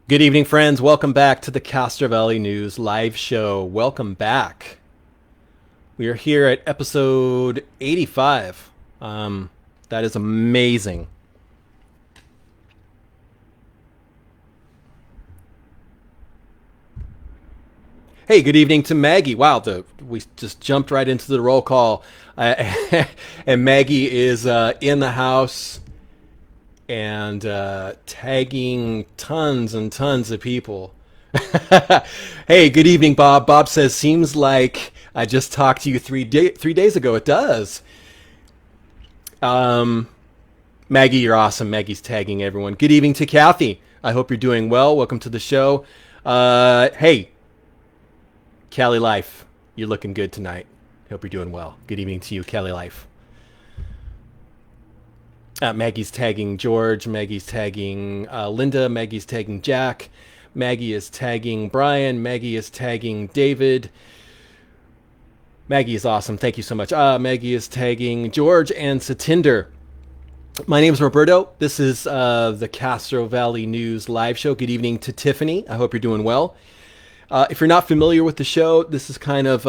Good evening, friends. Welcome back to the Castro Valley News live show. Welcome back. We are here at episode 85. That is amazing. Hey, good evening to Maggie. Wow, we just jumped right into the roll call. And Maggie is in the house and tagging tons and tons of people. Hey, good evening, Bob. Bob says, seems like I just talked to you 3 days ago. It does. Um, Maggie, you're awesome. Maggie's tagging everyone. Good evening to Kathy. I hope you're doing well. Welcome to the show. Hey, Cali Life, you're looking good tonight. Hope you're doing well. Good evening to you, Cali Life. Maggie's tagging George. Maggie's tagging Linda. Maggie's tagging Jack. Maggie is tagging Brian. Maggie is tagging David. Maggie is awesome. Thank you so much. Maggie is tagging George and Satinder. My name is Roberto. This is the Castro Valley News live show. Good evening to Tiffany. I hope you're doing well. If you're not familiar with the show, this is kind of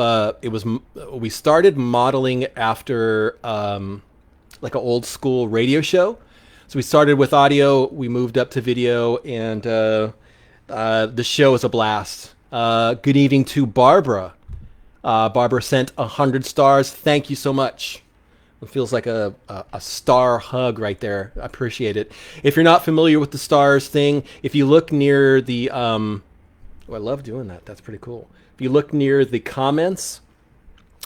we started modeling after like an old school radio show. So we started with audio, we moved up to video, and the show is a blast. Good evening to Barbara. Barbara sent 100 stars. Thank you so much. It feels like a star hug right there. I appreciate it. If you're not familiar with the stars thing, if you look near the oh, I love doing that. That's pretty cool. If you look near the comments,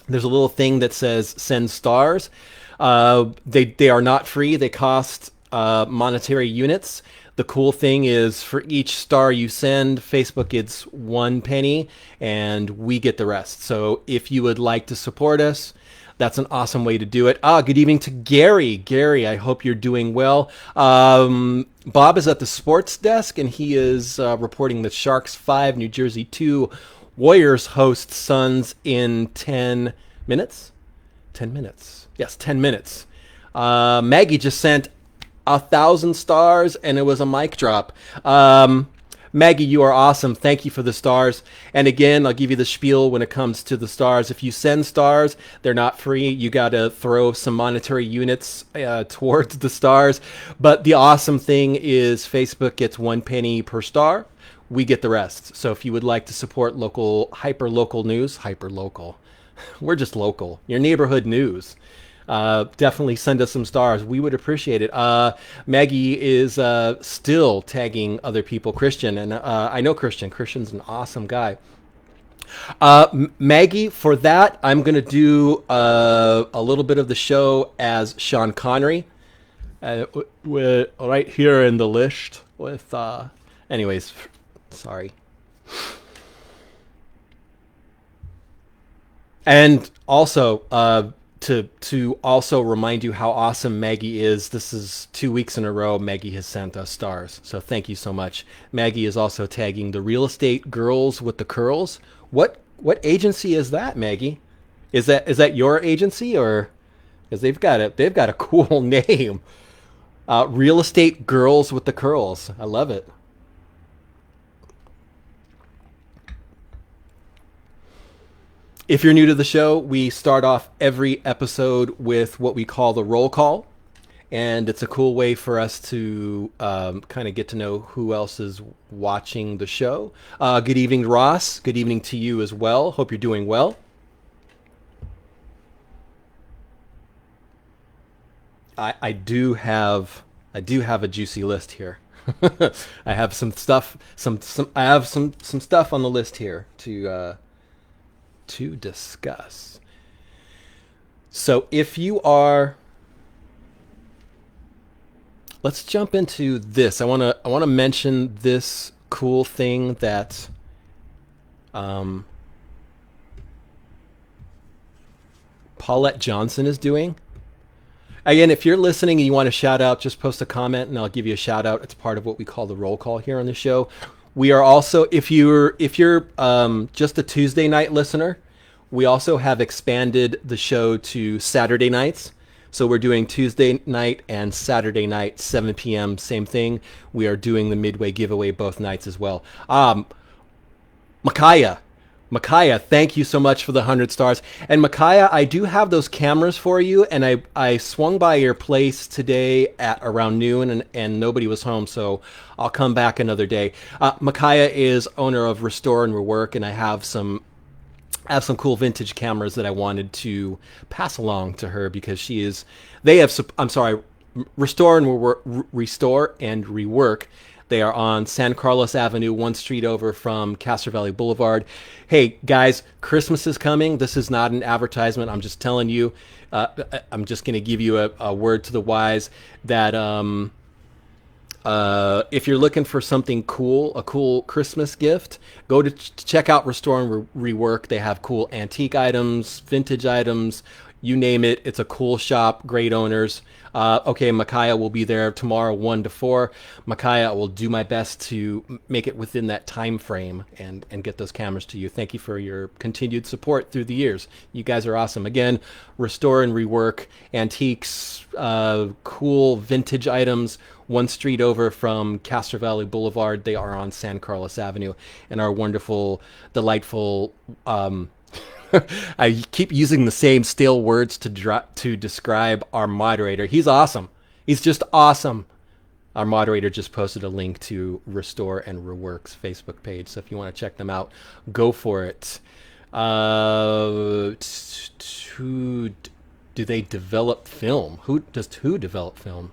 there's a little thing that says send stars. They are not free. They cost monetary units. The cool thing is for each star you send, Facebook gets 1 penny and we get the rest. So if you would like to support us, that's an awesome way to do it. Good evening to Gary. Gary, I hope you're doing well. Bob is at the sports desk, and he is reporting that Sharks 5, New Jersey 2, Warriors host Suns in 10 minutes. 10 minutes. Yes, 10 minutes. Maggie just sent 1,000 stars, and it was a mic drop. Maggie, you are awesome. Thank you for the stars. And again, I'll give you the spiel when it comes to the stars. If you send stars, they're not free. You got to throw some monetary units towards the stars. But the awesome thing is Facebook gets 1 penny per star. We get the rest. So if you would like to support local, hyper-local news, hyper-local, we're just local, your neighborhood news. Definitely send us some stars. We would appreciate it. Maggie is still tagging other people, Christian, and I know Christian. Christian's an awesome guy. Maggie, for that, I'm going to do a little bit of the show as Sean Connery. We're right here in the list with, anyways, sorry. And also, to also remind you how awesome Maggie is, this is 2 weeks in a row Maggie has sent us stars. So thank you so much. Maggie is also tagging the Real Estate Girls with the Curls. What agency is that, Maggie? Is that your agency, or because they've got a cool name. Real Estate Girls with the Curls. I love it. If you're new to the show, we start off every episode with what we call the roll call. And it's a cool way for us to kind of get to know who else is watching the show. Good evening, Ross. Good evening to you as well. Hope you're doing well. I do have a juicy list here. I have some stuff, I have some stuff on the list here to discuss. So if you are, let's jump into this. I want to mention this cool thing that Paulette Johnson is doing. Again, if you're listening and you want to shout out, just post a comment and I'll give you a shout out. It's part of what we call the roll call here on the show. We are also, if you're just a Tuesday night listener, we also have expanded the show to Saturday nights. So we're doing Tuesday night and Saturday night, 7 p.m. Same thing. We are doing the Midway giveaway both nights as well. Micaiah, Micaiah, thank you so much for the 100 stars. And Micaiah, I do have those cameras for you, and I swung by your place today at around noon, and nobody was home, so I'll come back another day. Micaiah is owner of Restore and Rework, and I have some cool vintage cameras that I wanted to pass along to her because Restore and Rework. They are on San Carlos Avenue, one street over from Castro Valley Boulevard. Hey, guys, Christmas is coming. This is not an advertisement. I'm just telling you. I'm just going to give you a word to the wise that if you're looking for something cool, a cool Christmas gift, go to check out Restore and Rework. They have cool antique items, vintage items, you name it. It's a cool shop, great owners. Okay, Micaiah will be there tomorrow, 1 to 4. Micaiah, will do my best to make it within that time frame and get those cameras to you. Thank you for your continued support through the years. You guys are awesome. Again, Restore and Rework, antiques, cool vintage items, one street over from Castro Valley Boulevard. They are on San Carlos Avenue, and our wonderful, delightful, I keep using the same stale words to describe our moderator. He's awesome. He's just awesome. Our moderator just posted a link to Restore and Rework's Facebook page, so if you want to check them out, go for it. Who do they develop film? Who develop film?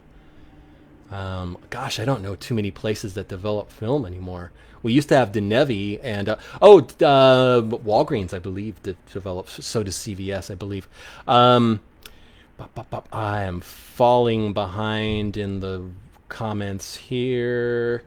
Gosh, I don't know too many places that develop film anymore. We used to have Denevi and Walgreens, I believe, develops. So does CVS, I believe. I am falling behind in the comments here.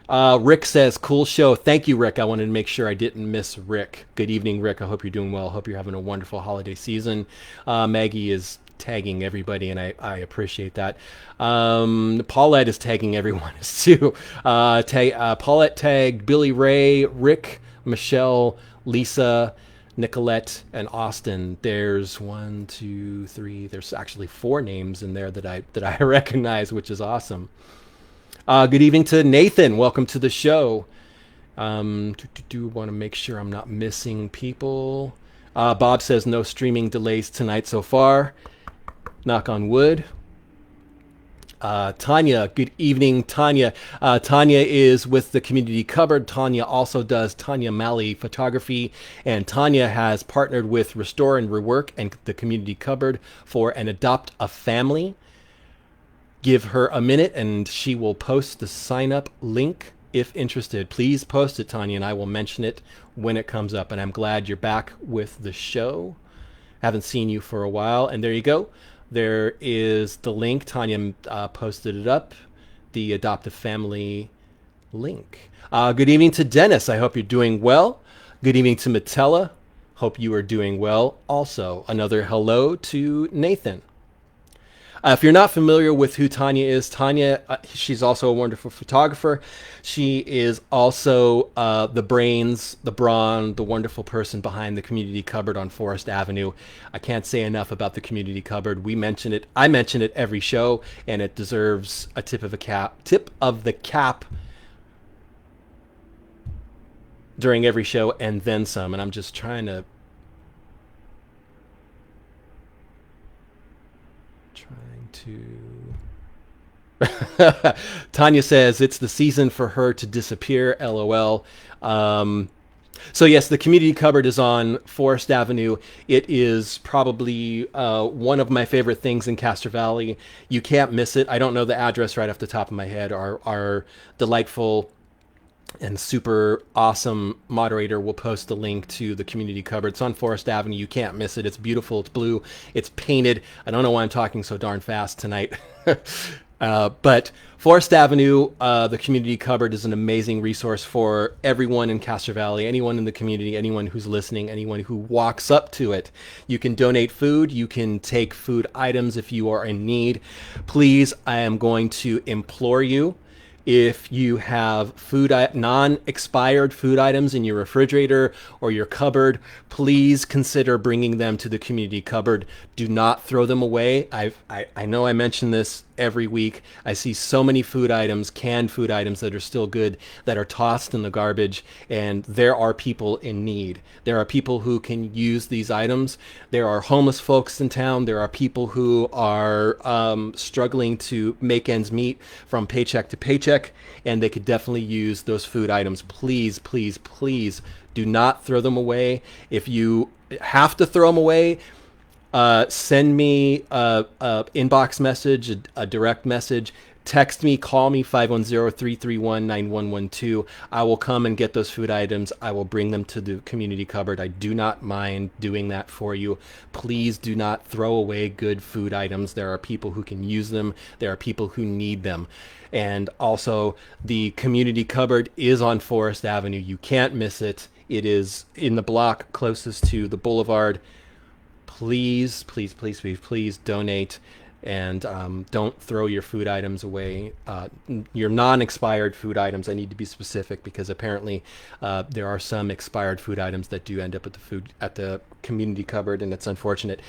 Rick says, cool show. Thank you, Rick. I wanted to make sure I didn't miss Rick. Good evening, Rick. I hope you're doing well. I hope you're having a wonderful holiday season. Maggie is tagging everybody, and I appreciate that. Paulette is tagging everyone too. Paulette tagged Billy Ray, Rick, Michelle, Lisa, Nicolette, and Austin. There's 1, 2, 3. There's actually 4 names in there that I recognize, which is awesome. Good evening to Nathan. Welcome to the show. Want to make sure I'm not missing people. Bob says no streaming delays tonight so far. Knock on wood. Tanya, good evening, Tanya. Tanya is with the Community Cupboard. Tanya also does Tanya Malley Photography, and Tanya has partnered with Restore and Rework and the Community Cupboard for an Adopt a Family. Give her a minute and she will post the sign-up link if interested. Please post it, Tanya, and I will mention it when it comes up. And I'm glad you're back with the show. Haven't seen you for a while. And there you go. There is the link. Tanya posted it up, the Adopt a Family link. Good evening to Dennis. I hope you're doing well. Good evening to Matella. Hope you are doing well. Also, another hello to Nathan. If you're not familiar with who Tanya is, she's also a wonderful photographer. She is also the brains, the brawn, the wonderful person behind the Community Cupboard on Forest Avenue. I can't say enough about the Community Cupboard. We mention it. I mention it every show, and it deserves a tip of the cap during every show, and then some. And I'm just trying to Tanya says it's the season for her to disappear, LOL. So yes, the Community Cupboard is on Forest Avenue. It is probably one of my favorite things in Castro Valley. You can't miss it. I don't know the address right off the top of my head. Our delightful and super awesome moderator will post the link to the Community Cupboard. It's on Forest Avenue. You can't miss it. It's beautiful. It's blue. It's painted. I don't know why I'm talking so darn fast tonight. But Forest Avenue, the Community Cupboard is an amazing resource for everyone in Castro Valley, anyone in the community, anyone who's listening, anyone who walks up to it. You can donate food. You can take food items if you are in need. Please, I am going to implore you If you have non-expired food items in your refrigerator or your cupboard, please consider bringing them to the community cupboard. Do not throw them away. I know I mention this every week. I see so many food items, canned food items that are still good, that are tossed in the garbage, and there are people in need. There are people who can use these items. There are homeless folks in town. There are people who are struggling to make ends meet from paycheck to paycheck, and they could definitely use those food items. Please, please, please do not throw them away. If you have to throw them away, send me a inbox message, a direct message. Text me, call me, 510-331-9112. I will come and get those food items. I will bring them to the community cupboard. I do not mind doing that for you. Please do not throw away good food items. There are people who can use them. There are people who need them. And also, the community cupboard is on Forest Avenue. You can't miss it. It is in the block closest to the boulevard. Please, please, please, please, please donate, and don't throw your food items away. Your non-expired food items. I need to be specific because apparently there are some expired food items that do end up at the community cupboard, and it's unfortunate.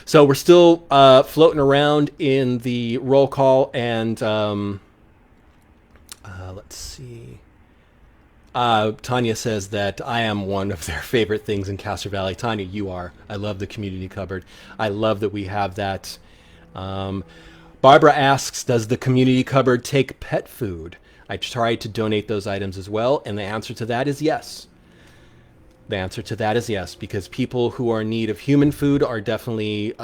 So we're still floating around in the roll call, and let's see. Tanya says that I am one of their favorite things in Castro Valley. Tanya, you are. I love the community cupboard. I love that we have that. Barbara asks, does the community cupboard take pet food? I try to donate those items as well, and the answer to that is yes. The answer to that is yes, because people who are in need of human food are definitely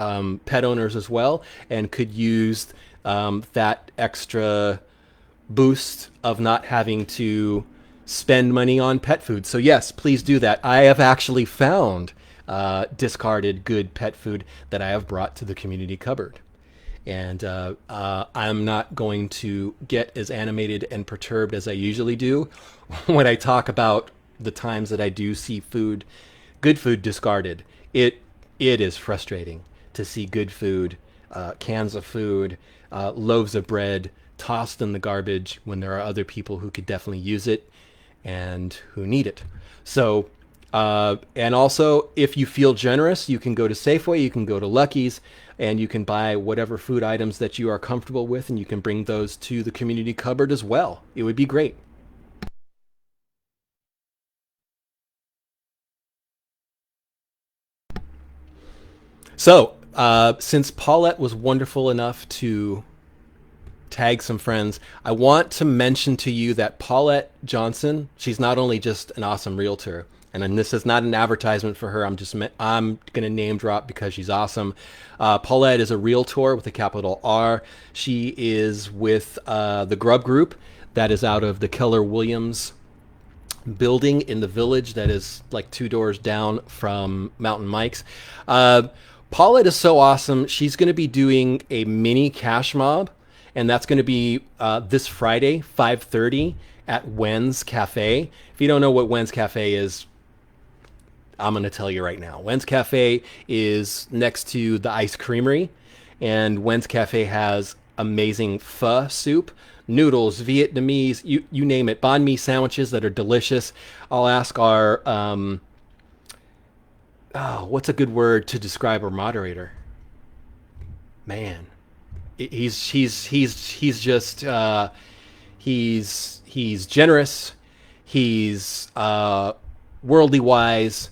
pet owners as well, and could use that extra boost of not having to spend money on pet food. So yes, please do that. I have actually found discarded good pet food that I have brought to the community cupboard. And I'm not going to get as animated and perturbed as I usually do when I talk about the times that I do see good food discarded. It is frustrating to see good food, cans of food, loaves of bread tossed in the garbage when there are other people who could definitely use it and who need it. So, and also, if you feel generous, you can go to Safeway, you can go to Lucky's, and you can buy whatever food items that you are comfortable with, and you can bring those to the community cupboard as well. It would be great. So, since Paulette was wonderful enough to tag some friends, I want to mention to you that Paulette Johnson, she's not only just an awesome realtor, and this is not an advertisement for her. I'm going to name drop because she's awesome. Paulette is a realtor with a capital R. She is with the Grub Group that is out of the Keller Williams building in the Village that is like 2 doors down from Mountain Mike's. Paulette is so awesome. She's going to be doing a mini cash mob, and that's going to be this Friday, 5:30 at Wend's Cafe. If you don't know what Wend's Cafe is, I'm going to tell you right now. Wend's Cafe is next to the Ice Creamery, and Wend's Cafe has amazing pho soup, noodles, Vietnamese, you name it, banh mi sandwiches that are delicious. I'll ask our, what's a good word to describe our moderator? Man, he's just he's generous, he's worldly wise,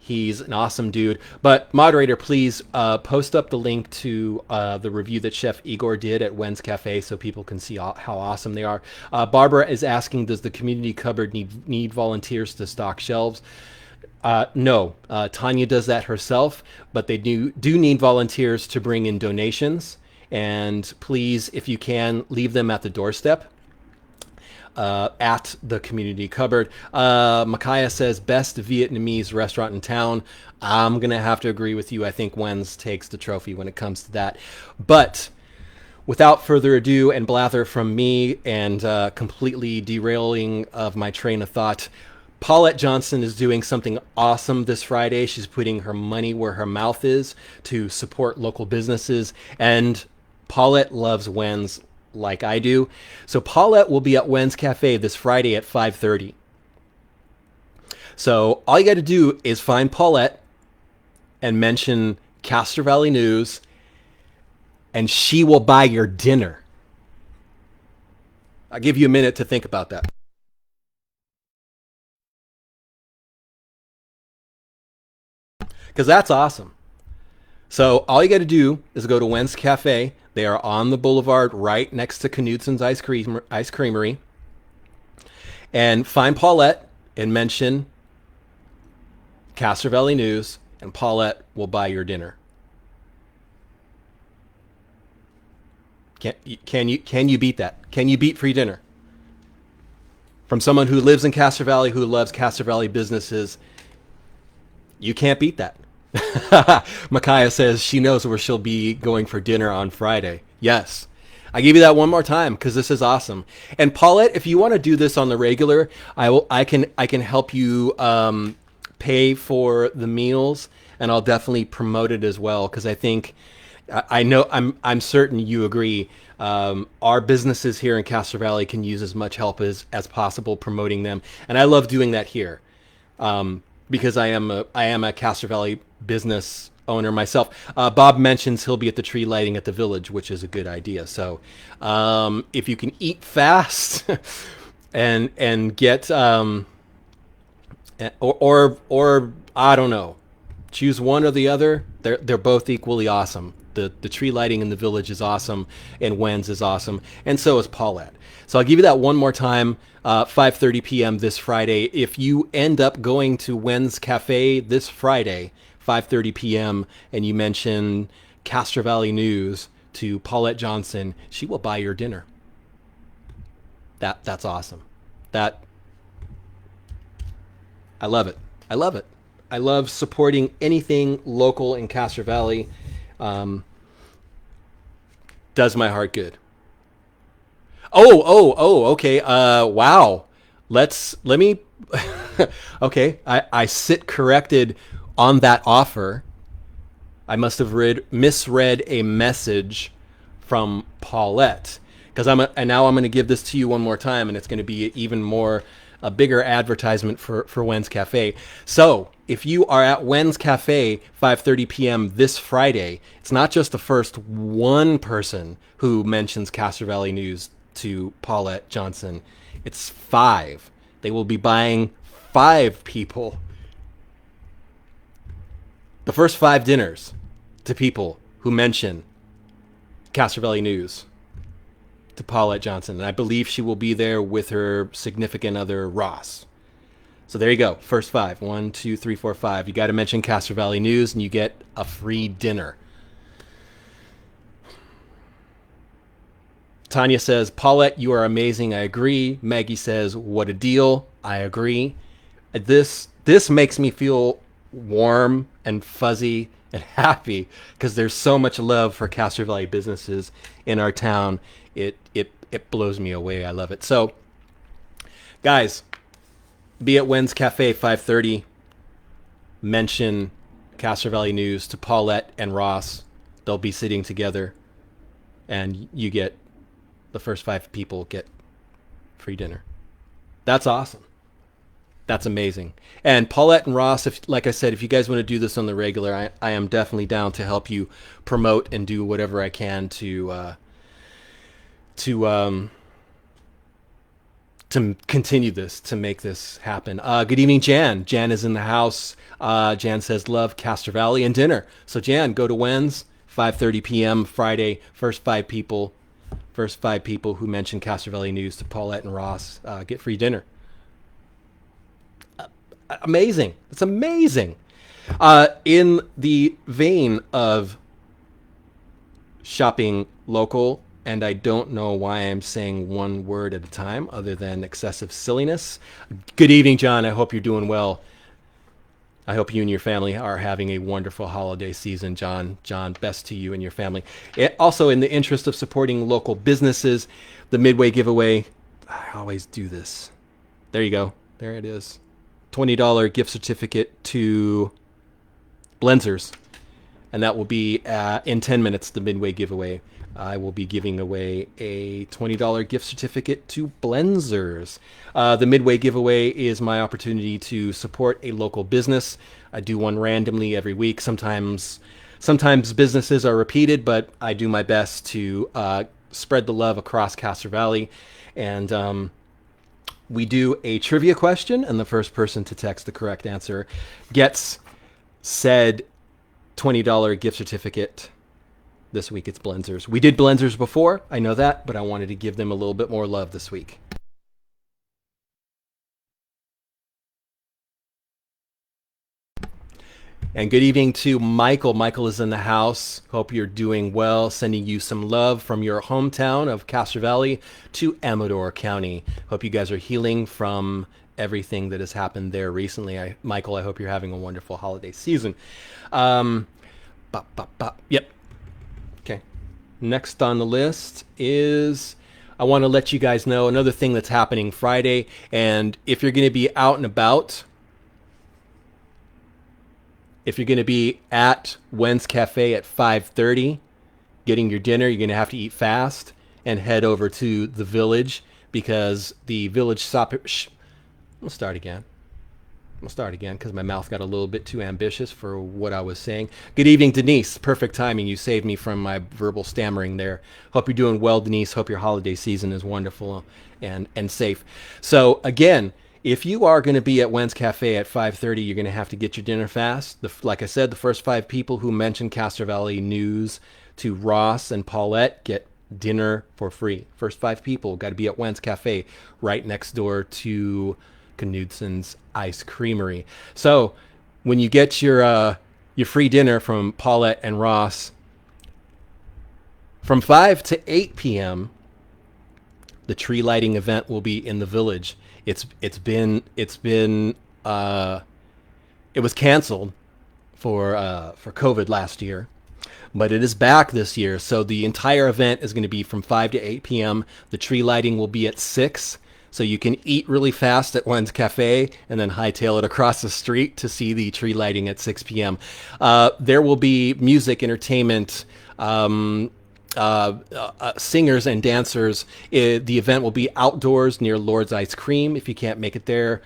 he's an awesome dude. But moderator, please post up the link to the review that Chef Igor did at Wend's Cafe so people can see how awesome they are. Barbara is asking, does the community cupboard need volunteers to stock shelves? No, Tanya does that herself, but they do need volunteers to bring in donations. And please, if you can, leave them at the doorstep at the community cupboard. Micaiah says, best Vietnamese restaurant in town. I'm going to have to agree with you. I think Wend's takes the trophy when it comes to that. But without further ado and blather from me and completely derailing of my train of thought, Paulette Johnson is doing something awesome this Friday. She's putting her money where her mouth is to support local businesses. And Paulette loves Wend's like I do. So Paulette will be at Wend's Cafe this Friday at 5:30. So all you got to do is find Paulette and mention Castro Valley News, and she will buy your dinner. I'll give you a minute to think about that. Because that's awesome. So all you got to do is go to Wend's Cafe. They are on the boulevard right next to Knutson's Ice Creamery. And find Paulette and mention Castro Valley News, and Paulette will buy your dinner. Can you beat that? Can you beat free dinner? From someone who lives in Castro Valley, who loves Castro Valley businesses, you can't beat that. Micaiah says she knows where she'll be going for dinner on Friday. Yes. I give you that one more time because this is awesome. And Paulette, if you want to do this on the regular, I can help you pay for the meals, and I'll definitely promote it as well because I think I know I'm certain you agree. Our businesses here in Castro Valley can use as much help as possible promoting them, and I love doing that here because I am a Castro Valley business owner myself. Bob mentions he'll be at the tree lighting at the village, which is a good idea. So if you can eat fast and get or I don't know, choose one or the other. They're both equally awesome. The tree lighting in the village is awesome, and Wend's is awesome, and so is Paulette. So I'll give you that one more time, 5:30 p.m. this Friday. If you end up going to Wend's Cafe this Friday, 5:30 p.m., and you mention Castro Valley News to Paulette Johnson, she will buy your dinner. That's awesome. I love it. I love it. I love supporting anything local in Castro Valley. Does my heart good. Okay. Wow. Let me. Okay. I sit corrected on that offer. I must have misread a message from Paulette because now I'm going to give this to you one more time, and it's going to be even more a bigger advertisement for Wend's Cafe. So if you are at Wend's Cafe 5:30 p.m. this Friday, it's not just the first one person who mentions Castro Valley News to Paulette Johnson. It's 5. They will be buying 5 people. The first 5 dinners to people who mention Castro Valley News to Paulette Johnson. And I believe she will be there with her significant other, Ross. So there you go. First 5. 1, 2, 3, 4, 5. You got to mention Castro Valley News and you get a free dinner. Tanya says, Paulette, you are amazing. I agree. Maggie says, what a deal. I agree. This makes me feel warm and fuzzy and happy because there's so much love for Castro Valley businesses in our town. It blows me away. I love it. So, guys, be at Wend's Cafe 5:30. Mention Castro Valley News to Paulette and Ross. They'll be sitting together, and you get the first 5 people get free dinner. That's awesome. That's amazing. And Paulette and Ross, like I said, if you guys want to do this on the regular, I am definitely down to help you promote and do whatever I can to continue this, to make this happen. Good evening, Jan. Jan is in the house. Jan says, love Castro Valley and dinner. So Jan, go to Wend's, 5:30 p.m. Friday. First 5 people who mention Castro Valley News to Paulette and Ross get free dinner. Amazing. It's amazing. In the vein of shopping local, and I don't know why I'm saying one word at a time other than excessive silliness. Good evening, John. I hope you're doing well. I hope you and your family are having a wonderful holiday season, John. John, best to you and your family. Also, in the interest of supporting local businesses, the Midway giveaway, I always do this. There you go. There it is. $20 gift certificate to Blenzers. and that will be in 10 minutes, the Midway giveaway. I will be giving away a $20 gift certificate to Blenzers. The Midway giveaway is my opportunity to support a local business. I do one randomly every week. Sometimes businesses are repeated, but I do my best to spread the love across Castro Valley. And we do a trivia question, and the first person to text the correct answer gets said $20 gift certificate. This week it's Blenzers. We did Blenzers before, I know that, but I wanted to give them a little bit more love this week. And good evening to Michael. Michael is in the house. Hope you're doing well. Sending you some love from your hometown of Castro Valley to Amador County. Hope you guys are healing from everything that has happened there recently. Michael, I hope you're having a wonderful holiday season. Yep. Okay. Next on the list is, I want to let you guys know another thing that's happening Friday. And if you're going to be out and about, if you're going to be at Wend's Cafe at 5:30, getting your dinner, you're going to have to eat fast and head over to the village, because the village stop. I'll start again because my mouth got a little bit too ambitious for what I was saying. Good evening, Denise. Perfect timing. You saved me from my verbal stammering there. Hope you're doing well, Denise. Hope your holiday season is wonderful and safe. So again, if you are going to be at Wend's Cafe at 5:30, you're going to have to get your dinner fast. Like I said, the first 5 people who mention Castro Valley News to Ross and Paulette get dinner for free. First 5 people got to be at Wend's Cafe right next door to Knudson's Ice Creamery. So when you get your free dinner from Paulette and Ross, from 5 to 8 p.m., the tree lighting event will be in the village. It was canceled for COVID last year, but it is back this year. So the entire event is going to be from 5 to 8 p.m. The tree lighting will be at 6. So you can eat really fast at Wend's Cafe and then hightail it across the street to see the tree lighting at 6 p.m. There will be music, entertainment, singers and dancers. The event will be outdoors near Lord's Ice Cream. If you can't make it there,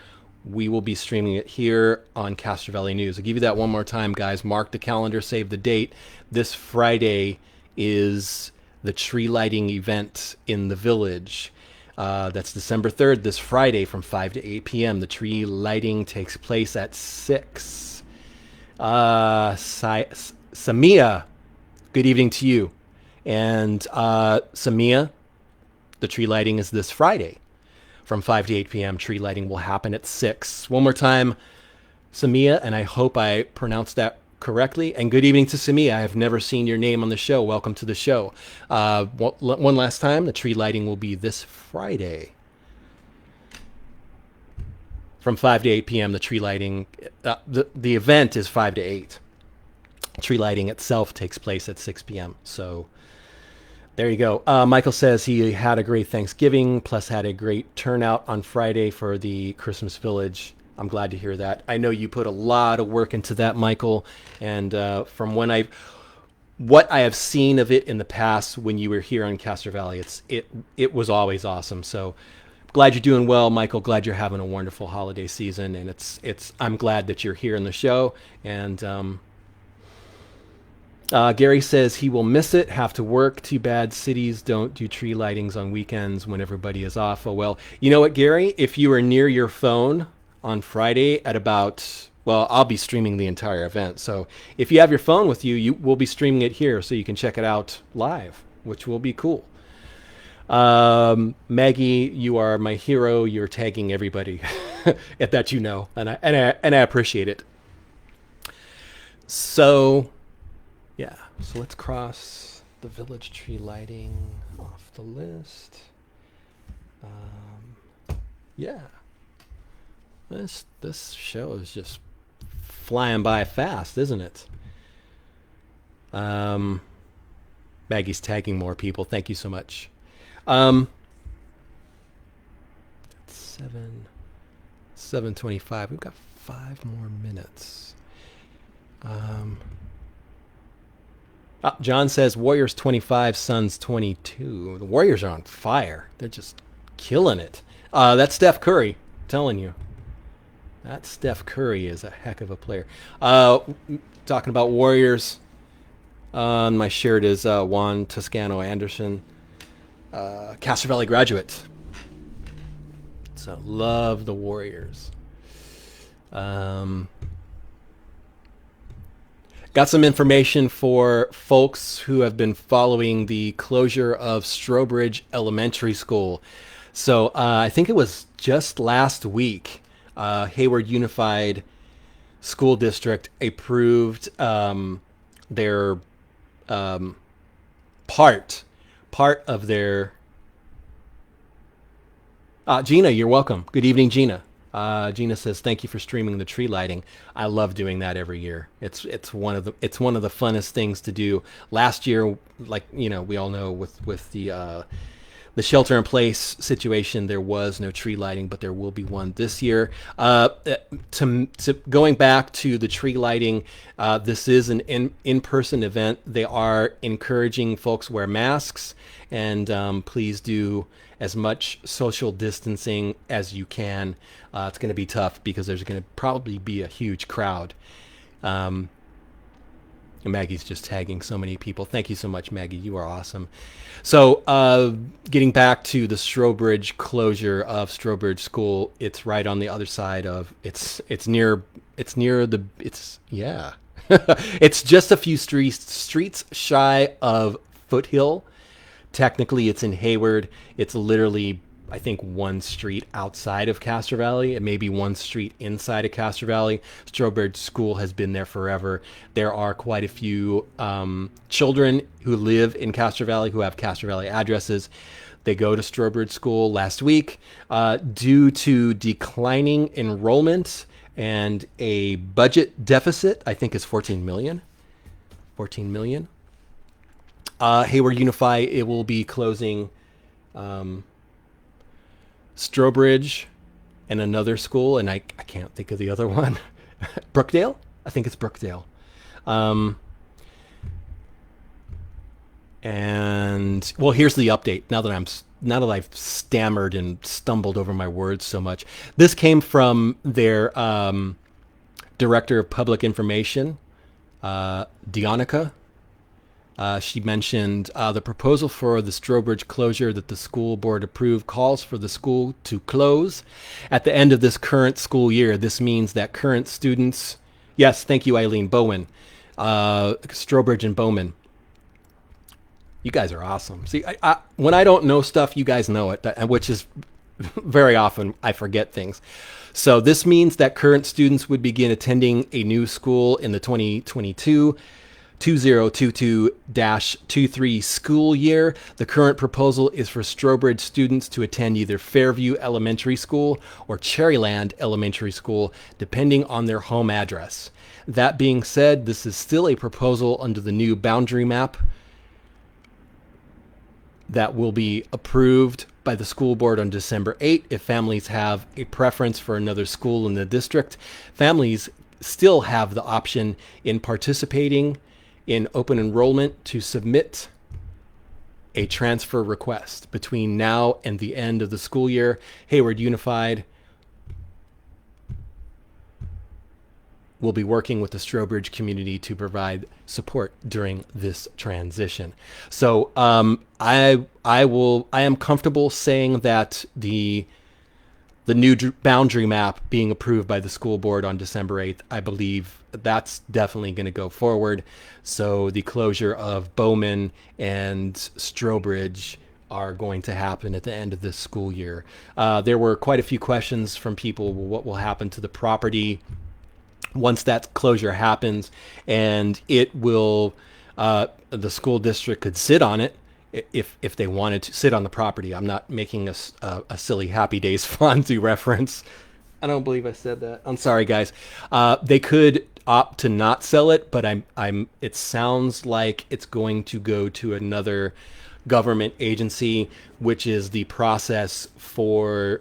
we will be streaming it here on Castro Valley News. I'll give you that one more time, guys. Mark the calendar, save the date. This Friday is the tree lighting event in the village. That's December 3rd, this Friday from 5 to 8 p.m. The tree lighting takes place at 6. Samia, good evening to you. And Samia, the tree lighting is this Friday from 5 to 8 p.m. Tree lighting will happen at 6. One more time, Samia, and I hope I pronounced that correctly. And good evening to Samia. I have never seen your name on the show. Welcome to the show. One last time, the tree lighting will be this Friday from 5 to 8 p.m. The tree lighting, the event is 5 to 8. Tree lighting itself takes place at 6 p.m. So there you go. Michael says he had a great Thanksgiving, plus had a great turnout on Friday for the Christmas Village. I'm glad to hear that. I know you put a lot of work into that, Michael. And from what I have seen of it in the past when you were here in Castro Valley, it was always awesome. So glad you're doing well, Michael. Glad you're having a wonderful holiday season. And I'm glad that you're here in the show. And Gary says he will miss it, have to work. Too bad cities don't do tree lightings on weekends when everybody is off. Oh, well, you know what, Gary? If you are near your phone on Friday at about, well, I'll be streaming the entire event. So if you have your phone with you, we'll be streaming it here so you can check it out live, which will be cool. Maggie, you are my hero. You're tagging everybody that you know, and I appreciate it. So, yeah. So let's cross the village tree lighting off the list. Yeah. This show is just flying by fast, isn't it? Maggie's tagging more people. Thank you so much. 7:25. We've got 5 more minutes. John says Warriors 25, Suns 22. The Warriors are on fire. They're just killing it. That's Steph Curry, I'm telling you. That Steph Curry is a heck of a player. Talking about Warriors, on my shirt is Juan Toscano Anderson, Castro Valley graduate. So love the Warriors. Got some information for folks who have been following the closure of Strobridge Elementary School. So I think it was just last week, Hayward Unified School District approved their part of their. Gina, you're welcome. Good evening, Gina. Gina says, "Thank you for streaming the tree lighting. I love doing that every year. It's one of the funnest things to do. Last year, like we all know, with the shelter in place situation, there was no tree lighting, but there will be one this year. To going back to the tree lighting, this is an in-person event. They are encouraging folks wear masks, and please do as much social distancing as you can. It's going to be tough because there's going to probably be a huge crowd. And Maggie's just tagging so many people. Thank you so much, Maggie. You are awesome. So getting back to the Strobridge closure of Strobridge School, it's right on the other side of it's just a few streets shy of Foothill. Technically, it's in Hayward. It's literally, I think, one street outside of Castro Valley and maybe one street inside of Castro Valley. Strobridge School has been there forever. There are quite a few children who live in Castro Valley who have Castro Valley addresses. They go to Strobridge School last week due to declining enrollment and a budget deficit. I think it's 14 million. Hayward Unify, it will be closing Strobridge and another school, and I can't think of the other one. Brookdale? I think it's Brookdale. And well, here's the update. Now that I've stammered and stumbled over my words so much, this came from their director of public information, Dionica. She mentioned the proposal for the Strobridge closure that the school board approved calls for the school to close at the end of this current school year. This means that current students, yes, thank you, Eileen, Bowen, Strobridge and Bowman. You guys are awesome. See, when I don't know stuff, you guys know it, which is very often I forget things. So this means that current students would begin attending a new school in the 2022-23 school year. The current proposal is for Strobridge students to attend either Fairview Elementary School or Cherryland Elementary School, depending on their home address. That being said, this is still a proposal under the new boundary map that will be approved by the school board on December 8. If families have a preference for another school in the district, families still have the option in participating in open enrollment to submit a transfer request between now and the end of the school year. Hayward Unified will be working with the Strobridge community to provide support during this transition. So I am comfortable saying that the new boundary map being approved by the school board on December 8th, I believe that's definitely going to go forward. So the closure of Bowman and Strobridge are going to happen at the end of this school year. There were quite a few questions from people. What will happen to the property once that closure happens? And it will, the school district could sit on it if they wanted to sit on the property. I'm not making a silly Happy Days Fonzie reference. I don't believe I said that. I'm sorry, guys. They could opt to not sell it, but it sounds like it's going to go to another government agency, which is the process for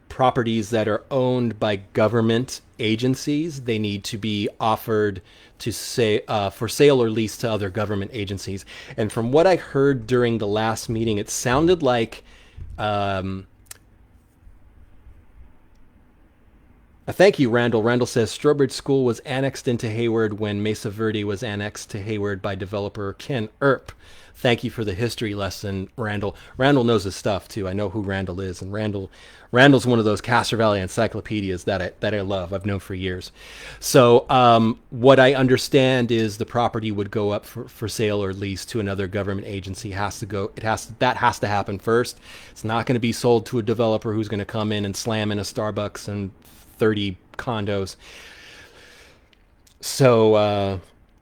properties that are owned by government agencies. They need to be offered to say for sale or lease to other government agencies. And from what I heard during the last meeting, it sounded like thank you, Randall. Randall says Strobridge School was annexed into Hayward when Mesa Verde was annexed to Hayward by developer Ken Earp. Thank you for the history lesson, Randall. Randall knows his stuff too. I know who Randall is, and Randall's one of those Castro Valley encyclopedias that I love. I've known for years. So what I understand is the property would go up for sale or lease to another government agency. That has to happen first. It's not going to be sold to a developer who's going to come in and slam in a Starbucks and 30 condos. So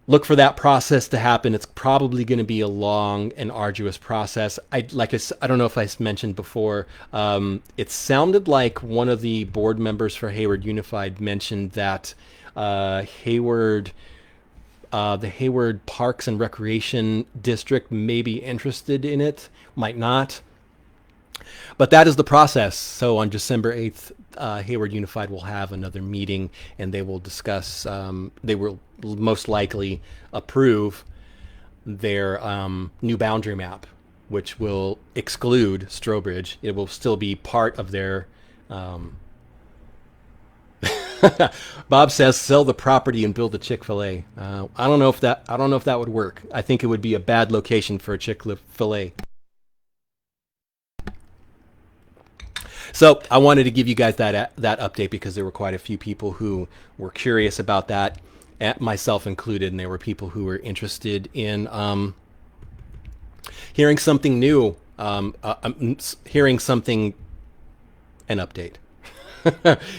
look for that process to happen. It's probably going to be a long and arduous process. I don't know if I mentioned before. It sounded like one of the board members for Hayward Unified mentioned that the Hayward Parks and Recreation District may be interested in it, might not. But that is the process. So on December 8th, Hayward Unified will have another meeting, and they will discuss, they will most likely approve their new boundary map, which will exclude Strobridge. It will still be part of their... Bob says sell the property and build a Chick-fil-A. I don't know if that would work. I think it would be a bad location for a Chick-fil-A. So I wanted to give you guys that update because there were quite a few people who were curious about that, myself included, and there were people who were interested in hearing something new, hearing an update.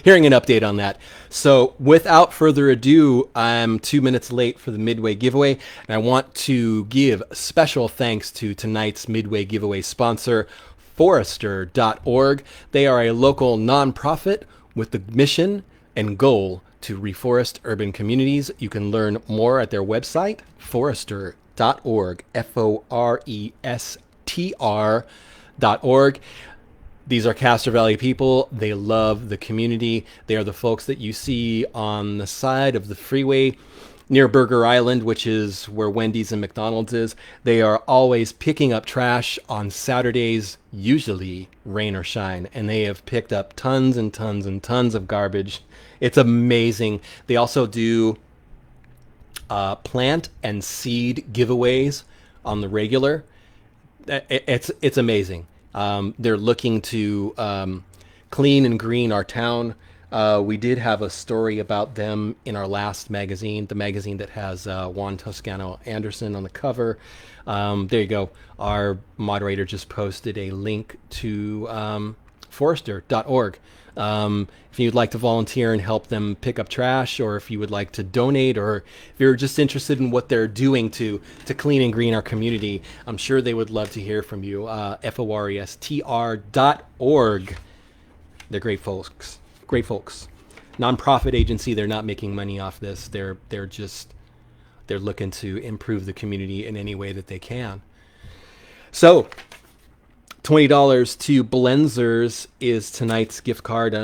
Hearing an update on that. So without further ado, I'm 2 minutes late for the Midway giveaway, and I want to give special thanks to tonight's Midway giveaway sponsor, Forester.org. They are a local nonprofit with the mission and goal to reforest urban communities. You can learn more at their website, Forester.org, Forestr.org. These are Castro Valley people. They love the community. They are the folks that you see on the side of the freeway near Burger Island, which is where Wendy's and McDonald's is. They are always picking up trash on Saturdays, usually rain or shine, and they have picked up tons and tons and tons of garbage. It's amazing. They also do plant and seed giveaways on the regular. It's amazing. They're looking to clean and green our town. We did have a story about them in our last magazine, the magazine that has Juan Toscano Anderson on the cover. There you go. Our moderator just posted a link to Forester.org. If you'd like to volunteer and help them pick up trash, or if you would like to donate, or if you're just interested in what they're doing to clean and green our community, I'm sure they would love to hear from you. Forestr.org. They're great folks. Great folks. Nonprofit agency. They're not making money off this. They're looking to improve the community in any way that they can. So $20 to Blenzers is tonight's gift card.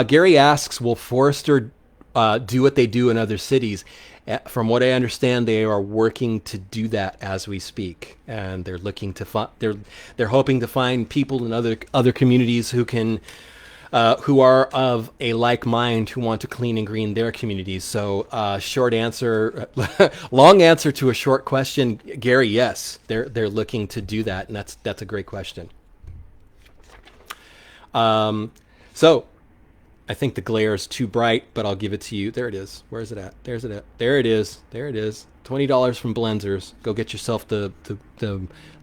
Gary asks, will Forester do what they do in other cities? From what I understand, they are working to do that as we speak, and they're looking to they're hoping to find people in other communities who can who are of a like mind, who want to clean and green their communities. So short answer, long answer to a short question, Gary. Yes, they're looking to do that, and that's a great question. So I think the glare is too bright, but I'll give it to you. There it is. Where is it at? There's it at. There it is. There it is. $20 from Blenzers. Go get yourself the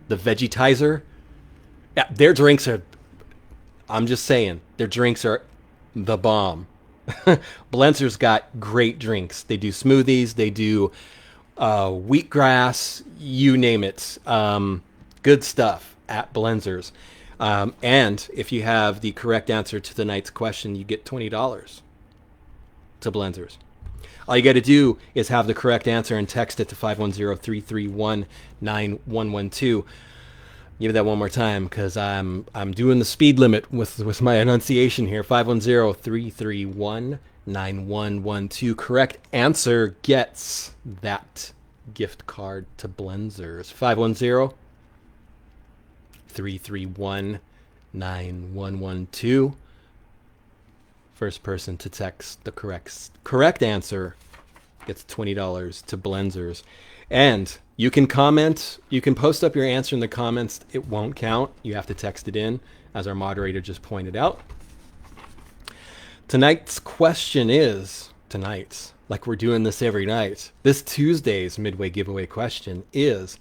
Vegetizer. Yeah, their drinks are, I'm just saying, their drinks are the bomb. Blenzers got great drinks. They do smoothies. They do wheatgrass. You name it. Good stuff at Blenzers. And if you have the correct answer to tonight's question, you get $20 to Blenzers. All you got to do is have the correct answer and text it to 510-331-9112. Give that one more time, because I'm doing the speed limit with my enunciation here. 510-331-9112. 9112. Correct answer gets that gift card to Blenzers. 510-331-9112. First person to text the correct answer gets $20 to Blenzers. And you can comment, you can post up your answer in the comments. It won't count. You have to text it in, as our moderator just pointed out. Tonight's question is, like we're doing this every night, this Tuesday's Midway giveaway question is,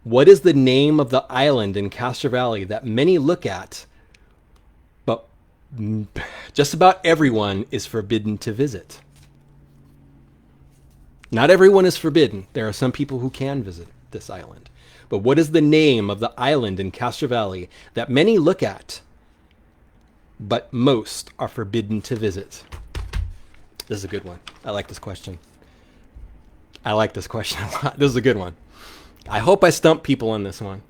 what is the name of the island in Castro Valley that many look at, but just about everyone is forbidden to visit? Not everyone is forbidden. There are some people who can visit this island. But what is the name of the island in Castro Valley that many look at, but most are forbidden to visit? This is a good one. I like this question. I like this question a lot. This is a good one. I hope I stump people on this one.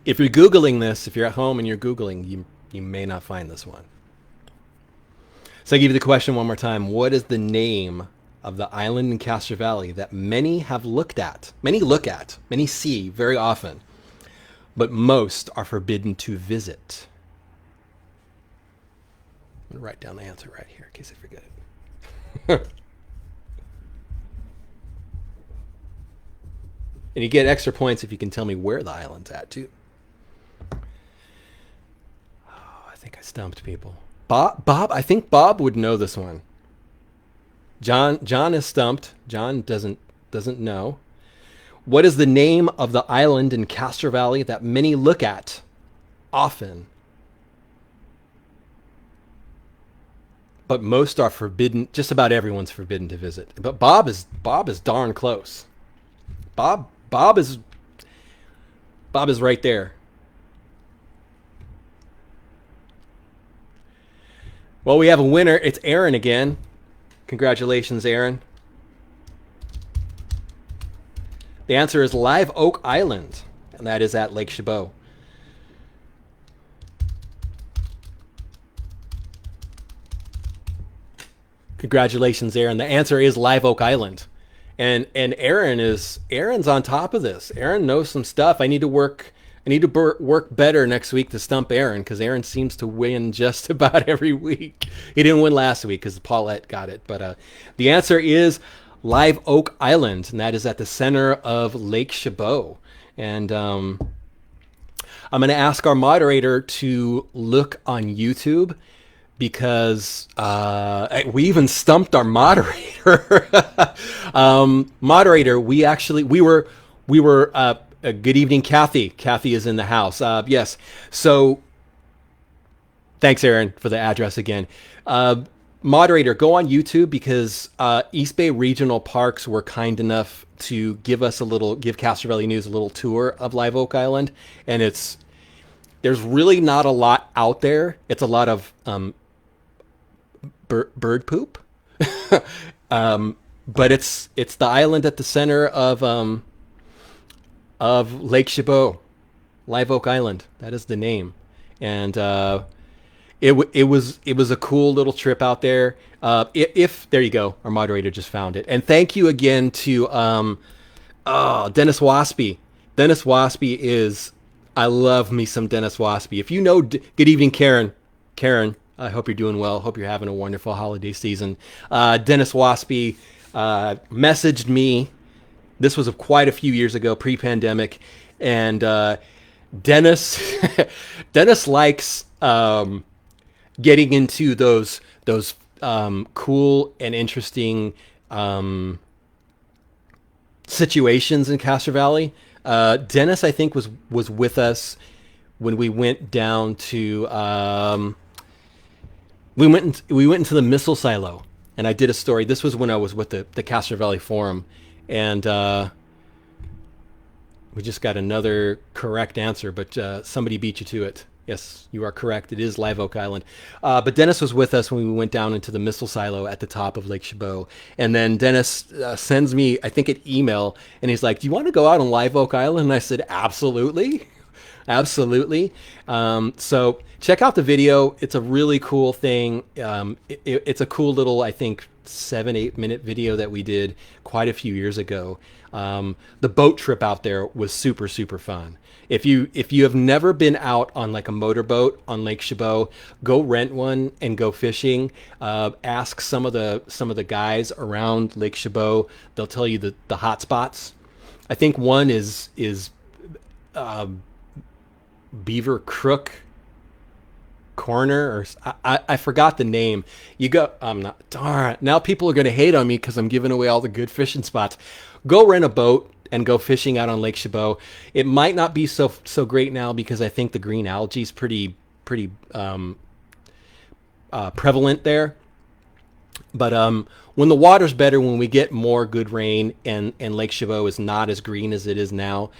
If you're Googling this, if you're at home and you're Googling, you may not find this one. So I give you the question one more time. What is the name of the island in Castro Valley that many have looked at? Many look at, many see very often, but most are forbidden to visit. I'm going to write down the answer right here in case I forget it. And you get extra points if you can tell me where the island's at, too. Oh, I think I stumped people. Bob, I think Bob would know this one. John is stumped. John doesn't know. What is the name of the island in Castro Valley that many look at often, but most are forbidden? Just about everyone's forbidden to visit. But Bob is darn close. Bob is right there. Well, we have a winner. It's Aaron again. Congratulations, Aaron. The answer is Live Oak Island, and that is at Lake Chabot. Congratulations, Aaron. The answer is Live Oak Island. And Aaron's on top of this. Aaron knows some stuff. I need to work better next week to stump Aaron, because Aaron seems to win just about every week. He didn't win last week because Paulette got it. But the answer is Live Oak Island, and that is at the center of Lake Chabot. And I'm going to ask our moderator to look on YouTube, because we even stumped our moderator. Moderator, we were good evening, Kathy. Kathy is in the house. Yes. So thanks, Aaron, for the address again. Moderator, go on YouTube, because East Bay Regional Parks were kind enough to give Castro Valley News a little tour of Live Oak Island. And there's really not a lot out there. It's a lot of bird poop. But it's the island at the center of Lake Chabot, Live Oak Island. That is the name. And it was a cool little trip out there. There you go, our moderator just found it. And thank you again to Dennis Waspy. Dennis Waspy is, I love me some Dennis Waspy. If you know, good evening, Karen. I hope you're doing well. Hope you're having a wonderful holiday season. Dennis Waspy messaged me. This was quite a few years ago, pre-pandemic, and Dennis likes getting into those cool and interesting situations in Castro Valley. Dennis, I think, was with us when we went down to we went into the missile silo, and I did a story. This was when I was with the Castro Valley Forum, and we just got another correct answer, but somebody beat you to it. Yes, you are correct. It is Live Oak Island. But Dennis was with us when we went down into the missile silo at the top of Lake Chabot. And then Dennis sends me, I think, an email, and he's like, do you want to go out on Live Oak Island? And I said, absolutely. Absolutely. So check out the video. It's a really cool thing. It's a cool little, I think, 7-8 minute video that we did quite a few years ago. The boat trip out there was super, super fun. If you have never been out on like a motorboat on Lake Chabot, go rent one and go fishing. Ask some of the guys around Lake Chabot. They'll tell you the hot spots. I think one is Beaver Crook Corner, or I forgot the name. You go, I'm not, darn, now people are going to hate on me because I'm giving away all the good fishing spots. Go rent a boat and go fishing out on Lake Chabot. It might not be so great now because I think the green algae is pretty prevalent there. But when the water's better, when we get more good rain and Lake Chabot is not as green as it is now,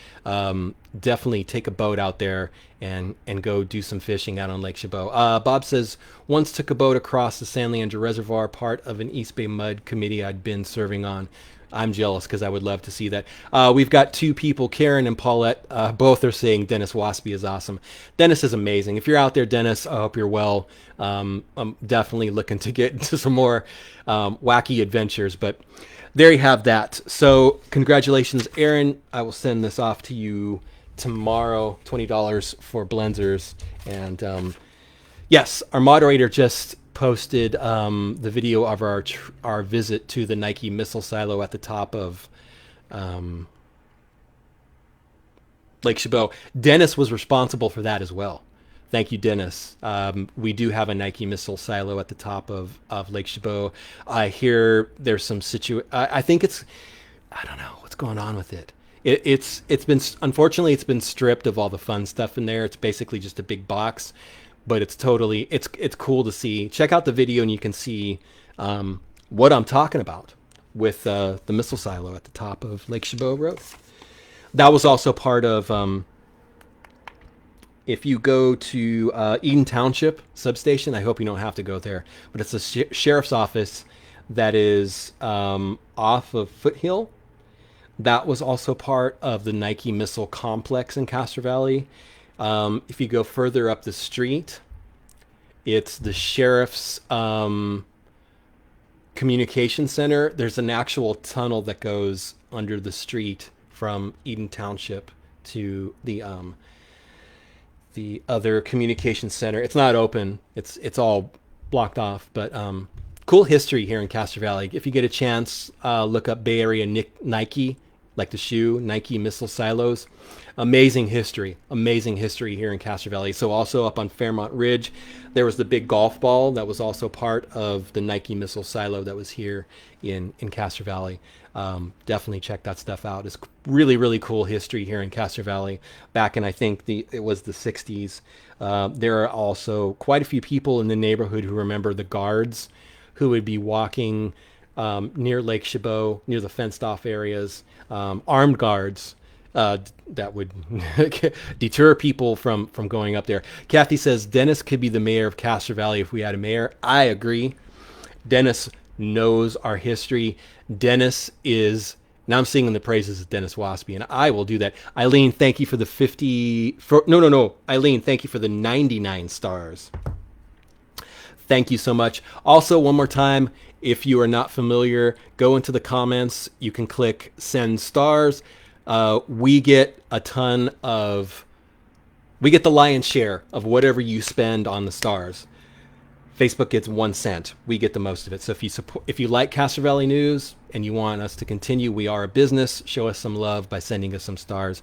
definitely take a boat out there and go do some fishing out on Lake Chabot. Bob says, once took a boat across the San Leandro Reservoir, part of an East Bay Mud committee I'd been serving on. I'm jealous because I would love to see that. We've got two people, Karen and Paulette. Both are saying Dennis Waspy is awesome. Dennis is amazing. If you're out there, Dennis, I hope you're well. I'm definitely looking to get into some more wacky adventures. But there you have that. So congratulations, Aaron. I will send this off to you tomorrow. $20 for Blenzers. And yes, our moderator just posted the video of our visit to the Nike missile silo at the top of Lake Chabot. Dennis was responsible for that as well. Thank you, Dennis. We do have a Nike missile silo at the top of Lake Chabot. I hear there's some I think I don't know what's going on with it. It's been, unfortunately, it's been stripped of all the fun stuff in there. It's basically just a big box. But it's totally, it's cool to see. Check out the video and you can see what I'm talking about with the missile silo at the top of Lake Chabot Road. That was also part of, if you go to Eden Township substation, I hope you don't have to go there, but it's a sheriff's office that is off of Foothill. That was also part of the Nike missile complex in Castro Valley. If you go further up the street, it's the sheriff's communication center. There's an actual tunnel that goes under the street from Eden Township to the other communication center. It's not open. It's all blocked off. But cool history here in Castro Valley. If you get a chance, look up Bay Area Nike, like the shoe, Nike missile silos. Amazing history here in Castro Valley. So also up on Fairmont Ridge, there was the big golf ball that was also part of the Nike missile silo that was here in Castro Valley. Definitely check that stuff out. It's really, really cool history here in Castro Valley. Back in, I think it was the 60s. There are also quite a few people in the neighborhood who remember the guards who would be walking near Lake Chabot, near the fenced off areas, armed guards that would deter people from going up there. Kathy says Dennis could be the mayor of Castro Valley if we had a mayor. I agree. Dennis knows our history. Dennis is, now I'm singing the praises of Dennis Waspy, and I will do that. Eileen, thank you for the 50, no. Eileen, thank you for the 99 stars. Thank you so much. Also, one more time, if you are not familiar, go into the comments. You can click send stars. We get the lion's share of whatever you spend on the stars. Facebook gets 1 cent. We get the most of it. So if you like Castro Valley News and you want us to continue, we are a business. Show us some love by sending us some stars.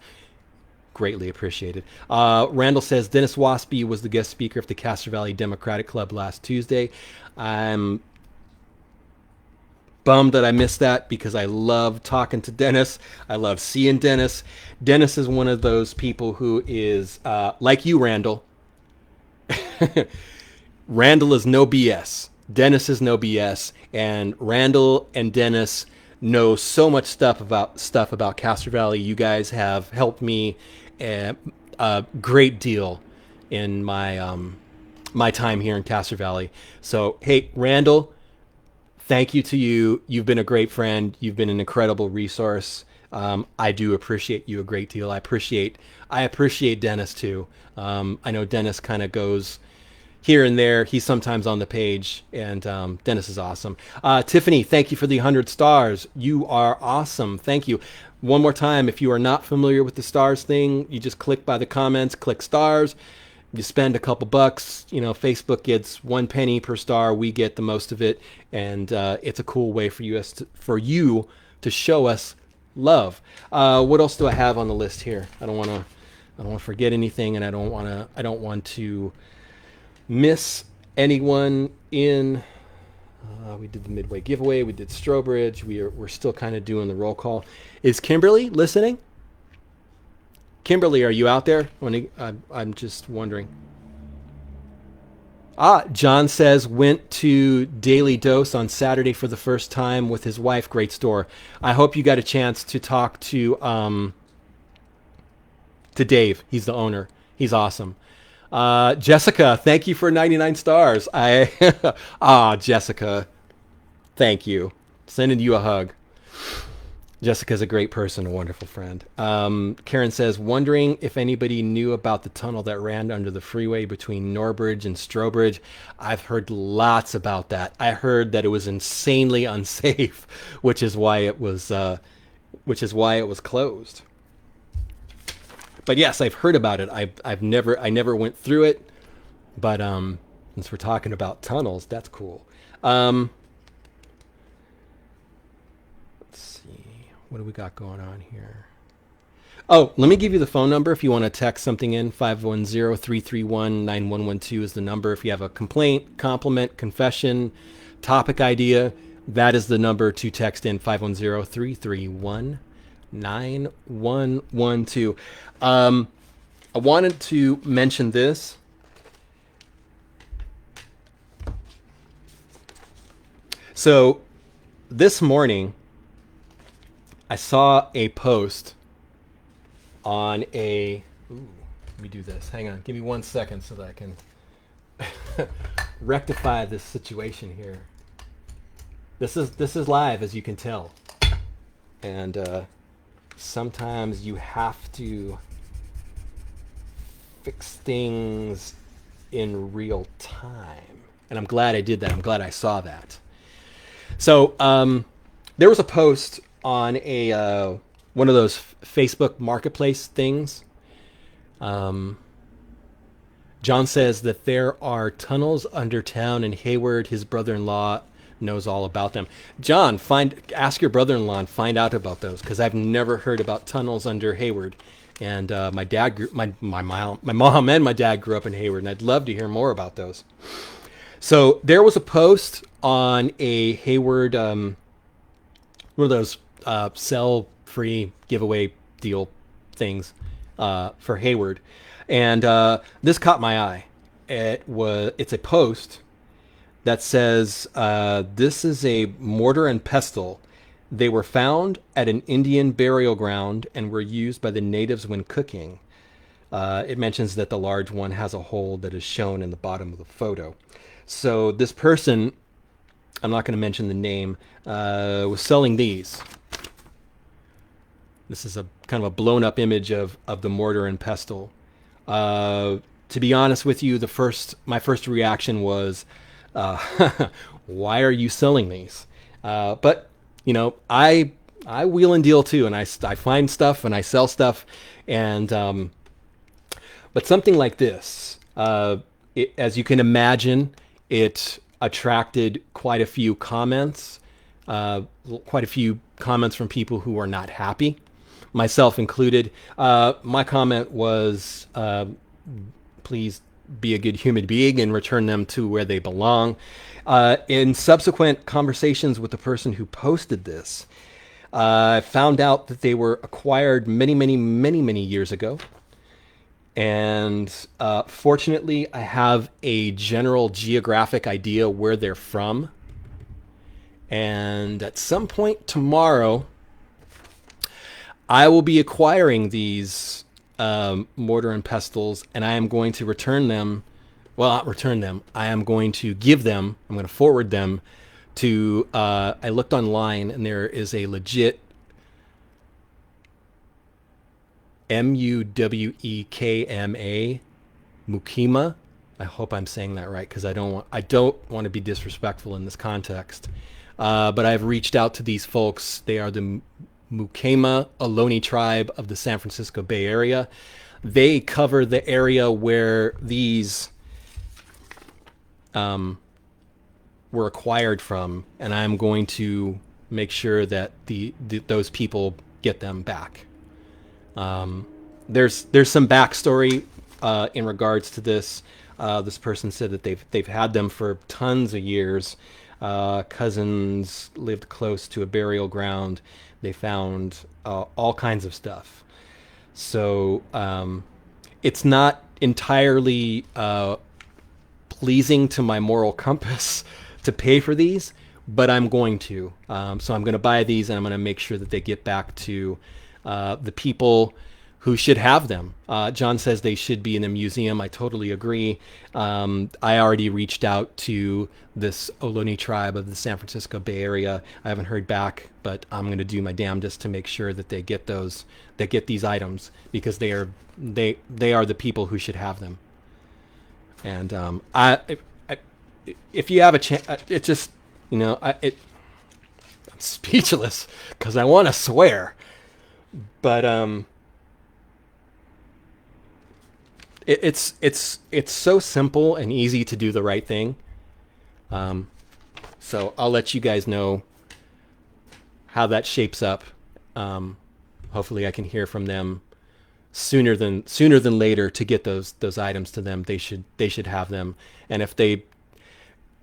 Greatly appreciated. Randall says Dennis Waspy was the guest speaker of the Castro Valley Democratic Club last Tuesday. I'm bummed that I missed that because I love talking to Dennis. I love seeing Dennis. Dennis is one of those people who is like you, Randall. Randall is no BS. Dennis is no BS. And Randall and Dennis know so much stuff about Castro Valley. You guys have helped me a great deal in my my time here in Castro Valley. So, hey, Randall, thank you to you. You've been a great friend. You've been an incredible resource. I do appreciate you a great deal. I appreciate Dennis too. I know Dennis kind of goes here and there. He's sometimes on the page, and Dennis is awesome. Tiffany, thank you for the 100 stars. You are awesome. Thank you. One more time, if you are not familiar with the stars thing, you just click by the comments, click stars. You spend a couple bucks. You know, Facebook gets 1 penny per star. We get the most of it, and it's a cool way for you to show us love. What else do I have on the list here? I don't want to forget anything, and I don't want to miss anyone in. We did the Midway giveaway. We did Strobridge. We're still kind of doing the roll call. Is Kimberly listening? Kimberly, are you out there? I'm just wondering. John says went to Daily Dose on Saturday for the first time with his wife. Great store. I hope you got a chance to talk to Dave. He's the owner. He's awesome. Jessica, thank you for 99 stars. Jessica, thank you. Sending you a hug. Jessica's a great person, a wonderful friend. Karen says, wondering if anybody knew about the tunnel that ran under the freeway between Norbridge and Strobridge. I've heard lots about that. I heard that it was insanely unsafe, which is why it was closed. But yes, I've heard about it. I never went through it, but since we're talking about tunnels, that's cool. Let's see, what do we got going on here? Oh, let me give you the phone number if you want to text something in. 510-331-9112 is the number. If you have a complaint, compliment, confession, topic idea, that is the number to text in. 510-331-9112. I wanted to mention this. So this morning, I saw a post on a... Ooh, let me do this. Hang on. Give me 1 second so that I can rectify this situation here. This is live, as you can tell. And sometimes you have to fix things in real time. And I'm glad I did that. I'm glad I saw that. So there was a post on a one of those Facebook marketplace things. John says that there are tunnels under town in Hayward. His brother-in-law knows all about them. John, ask your brother-in-law and find out about those, because I've never heard about tunnels under Hayward. And my mom and my dad grew up in Hayward, and I'd love to hear more about those. So there was a post on a Hayward, one of those sell-free giveaway deal things for Hayward, and this caught my eye. It's a post that says, this is a mortar and pestle. They were found at an Indian burial ground and were used by the natives when cooking. It mentions that the large one has a hole that is shown in the bottom of the photo. So this person, I'm not going to mention the name, was selling these. This is a kind of a blown up image of the mortar and pestle. To be honest with you, my first reaction was, why are you selling these? But you know, I wheel and deal too, and I find stuff and I sell stuff, and but something like this, as you can imagine, it attracted quite a few comments from people who are not happy, myself included. My comment was, please be a good human being and return them to where they belong. In subsequent conversations with the person who posted this, I found out that they were acquired many years ago. And fortunately, I have a general geographic idea where they're from. And at some point tomorrow, I will be acquiring these mortar and pestles, and I am going to return them. Well, not return them. I am going to give them. I'm going to forward them to. I looked online, and there is a legit Muwekma, Mukima. I hope I'm saying that right because I don't want to be disrespectful in this context. But I've reached out to these folks. They are the Mukema Ohlone tribe of the San Francisco Bay Area. They cover the area where these were acquired from, and I'm going to make sure that those people get them back. There's some backstory in regards to this. This person said that they've had them for tons of years. Cousins lived close to a burial ground. They found all kinds of stuff. So it's not entirely pleasing to my moral compass to pay for these, but I'm going to. So I'm going to buy these, and I'm going to make sure that they get back to the people who should have them. John says they should be in a museum. I totally agree. I already reached out to this Ohlone tribe of the San Francisco Bay Area. I haven't heard back, but I'm going to do my damnedest to make sure that they get these items, because they are the people who should have them. And if you have a chance, it just, I'm speechless because I want to swear, but it's so simple and easy to do the right thing. So I'll let you guys know how that shapes up. Hopefully I can hear from them sooner than later to get those items to them. They should have them. And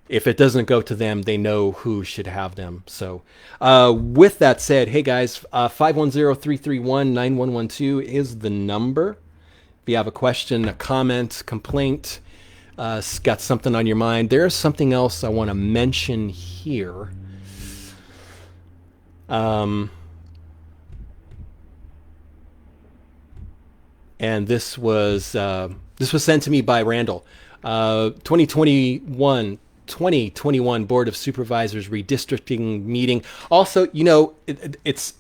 if it doesn't go to them, they know who should have them. So with that said, hey guys, 510-331-9112 is the number. If you have a question, a comment, complaint, got something on your mind, there's something else I want to mention here. And this was sent to me by Randall. 2021 Board of Supervisors redistricting meeting. Also, it's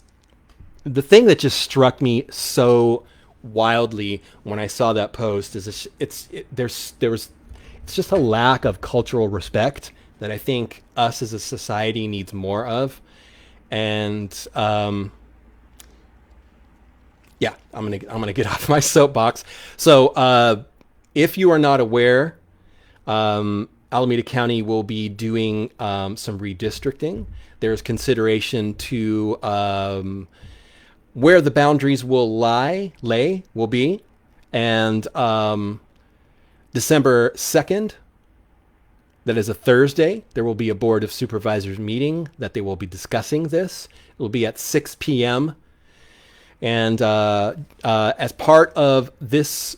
the thing that just struck me so wildly when I saw that post is it's just a lack of cultural respect that I think us as a society needs more of. And yeah, I'm gonna get off my soapbox. So if you are not aware, Alameda County will be doing some redistricting. There's consideration to where the boundaries will be. And December 2nd, that is a Thursday, there will be a Board of Supervisors meeting that they will be discussing this. It will be at 6 p.m. And as part of this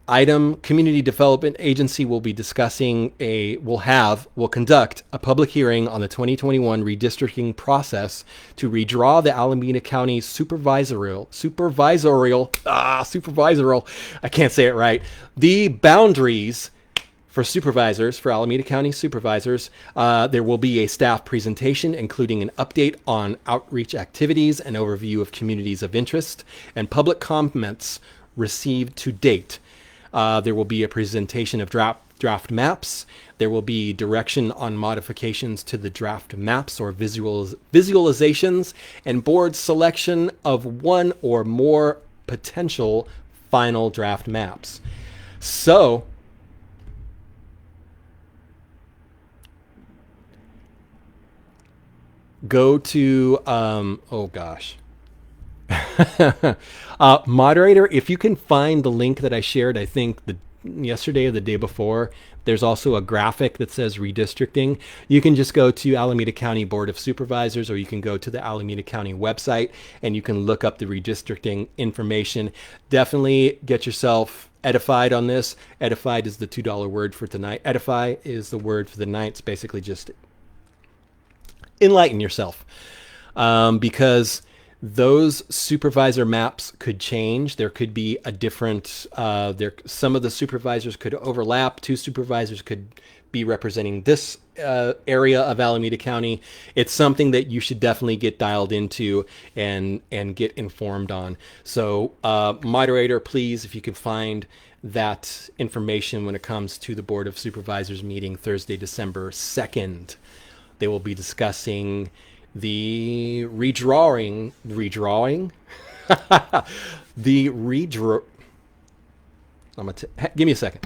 item, Community Development Agency will be will conduct a public hearing on the 2021 redistricting process to redraw the Alameda County supervisorial, I can't say it right, the boundaries for supervisors, for Alameda County supervisors. There will be a staff presentation, including an update on outreach activities, an overview of communities of interest, and public comments received to date. There will be a presentation of draft maps. There will be direction on modifications to the draft maps or visualizations, and board selection of one or more potential final draft maps. So, go to, moderator, if you can find the link that I shared, I think yesterday or the day before, there's also a graphic that says redistricting. You can just go to Alameda County Board of Supervisors, or you can go to the Alameda County website and you can look up the redistricting information. Definitely get yourself edified on this. Edified is the $2 word for tonight. Edify is the word for the night. It's basically just enlighten yourself, because those supervisor maps could change. There could be a different, some of the supervisors could overlap. Two supervisors could be representing this area of Alameda County. It's something that you should definitely get dialed into and get informed on. So, moderator, please, if you can find that information when it comes to the Board of Supervisors meeting Thursday, December 2nd. They will be discussing the redrawing, the redraw. Give me a second.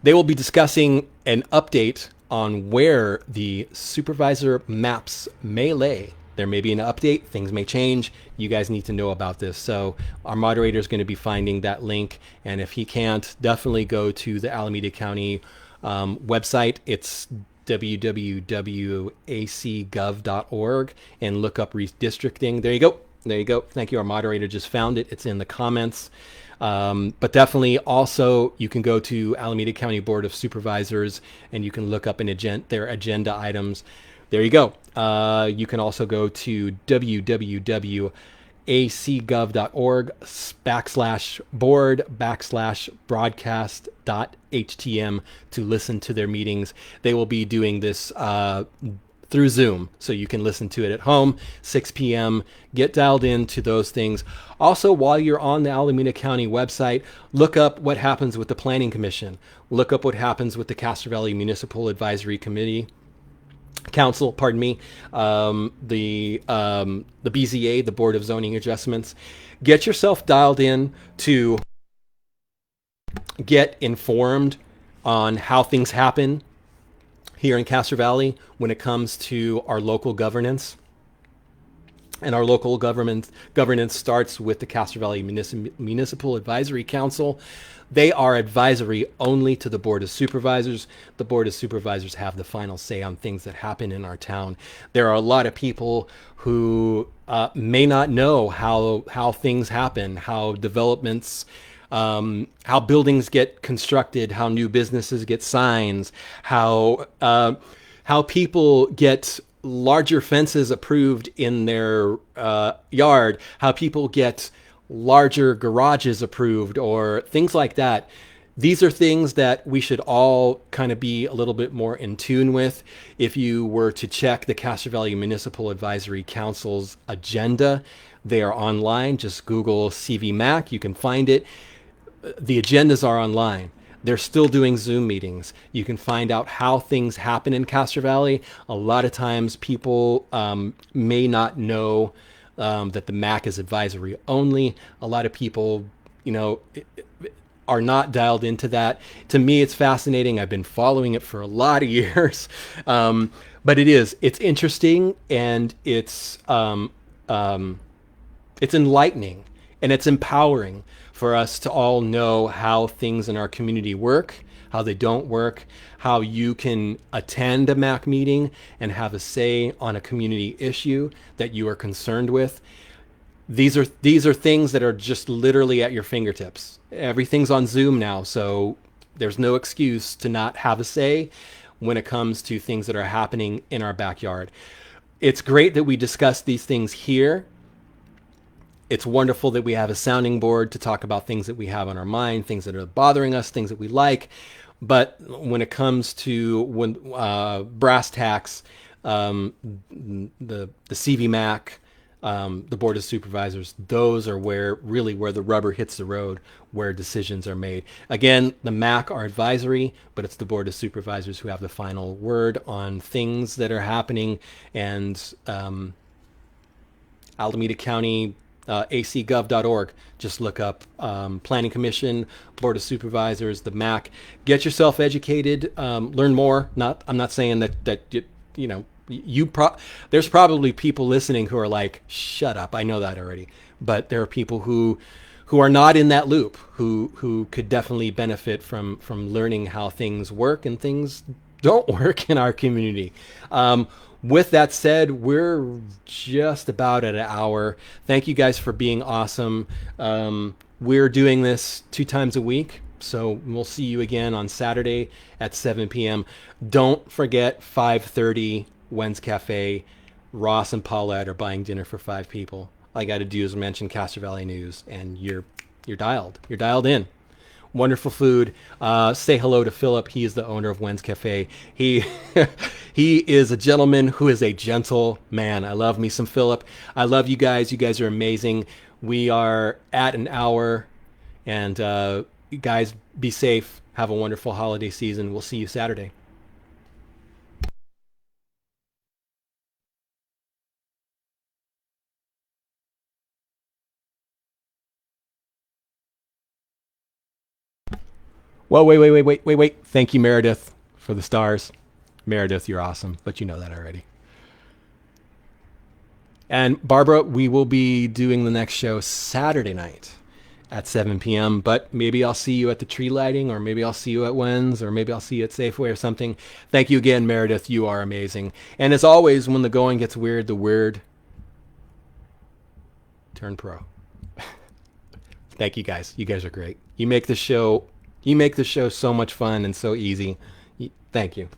They will be discussing an update on where the supervisor maps may lay. There may be an update. Things may change. You guys need to know about this. So our moderator is going to be finding that link. And if he can't, definitely go to the Alameda County website. It's www.acgov.org and look up redistricting. There you go. There you go. Thank you. Our moderator just found it. It's in the comments. But definitely also you can go to Alameda County Board of Supervisors and you can look up their agenda items. There you go. You can also go to www.acgov.org/board/broadcast.htm to listen to their meetings. They will be doing this through Zoom, so you can listen to it at home, 6 p.m. Get dialed into those things. Also, while you're on the Alameda County website, look up what happens with the Planning Commission. Look up what happens with the Castro Valley Municipal Advisory Council, pardon me, the BZA, the Board of Zoning Adjustments. Get yourself dialed in to get informed on how things happen here in Castro Valley when it comes to our local governance. And our local governance starts with the Castro Valley Municipal Advisory Council. They are advisory only to the Board of Supervisors. The Board of Supervisors have the final say on things that happen in our town. There are a lot of people who may not know how things happen, how developments, how buildings get constructed, how new businesses get signs, how people get larger fences approved in their yard, how people get larger garages approved or things like that. These are things that we should all kind of be a little bit more in tune with. If you were to check the Castro Valley Municipal Advisory Council's agenda, they are online. Just Google CVMAC, you can find it. The agendas are online. They're still doing Zoom meetings. You can find out how things happen in Castro Valley. A lot of times people may not know that the MAC is advisory only. A lot of people, are not dialed into that. To me, it's fascinating. I've been following it for a lot of years. But it's interesting, and it's enlightening and it's empowering for us to all know how things in our community work, how they don't work, how you can attend a MAC meeting and have a say on a community issue that you are concerned with. These are things that are just literally at your fingertips. Everything's on Zoom now, so there's no excuse to not have a say when it comes to things that are happening in our backyard. It's great that we discuss these things here. It's wonderful that we have a sounding board to talk about things that we have on our mind, things that are bothering us, things that we like. But when it comes to brass tacks, the CVMAC, the Board of Supervisors, those are where the rubber hits the road, where decisions are made. Again, the MAC are advisory, but it's the Board of Supervisors who have the final word on things that are happening. And Alameda County, acgov.org. Just look up Planning Commission, Board of Supervisors, the MAC. Get yourself educated, learn more. I'm not saying that there's probably people listening who are like, shut up, I know that already. But there are people who are not in that loop, who could definitely benefit from learning how things work and things don't work in our community. With that said, we're just about at an hour. Thank you guys for being awesome. We're doing this 2 times a week, so we'll see you again on Saturday at 7 p.m. Don't forget 5:30, Wend's Cafe. Ross and Paulette are buying dinner for 5 people. All I got to do is mention Castro Valley News, and you're dialed. You're dialed in. wonderful food. Say hello to Philip. He is the owner of Wend's Cafe. He he is a gentleman who is a gentle man. I love me some Philip. I love you guys. You guys are amazing. We are at an hour, and you guys be safe. Have a wonderful holiday season. We'll see you Saturday. Well, wait. Thank you, Meredith, for the stars. Meredith, you're awesome, but you know that already. And Barbara, we will be doing the next show Saturday night at 7 p.m. But maybe I'll see you at the tree lighting, or maybe I'll see you at Wend's, or maybe I'll see you at Safeway or something. Thank you again, Meredith. You are amazing. And as always, when the going gets weird, the weird turn pro. Thank you guys. You guys are great. You make the show so much fun and so easy. Thank you.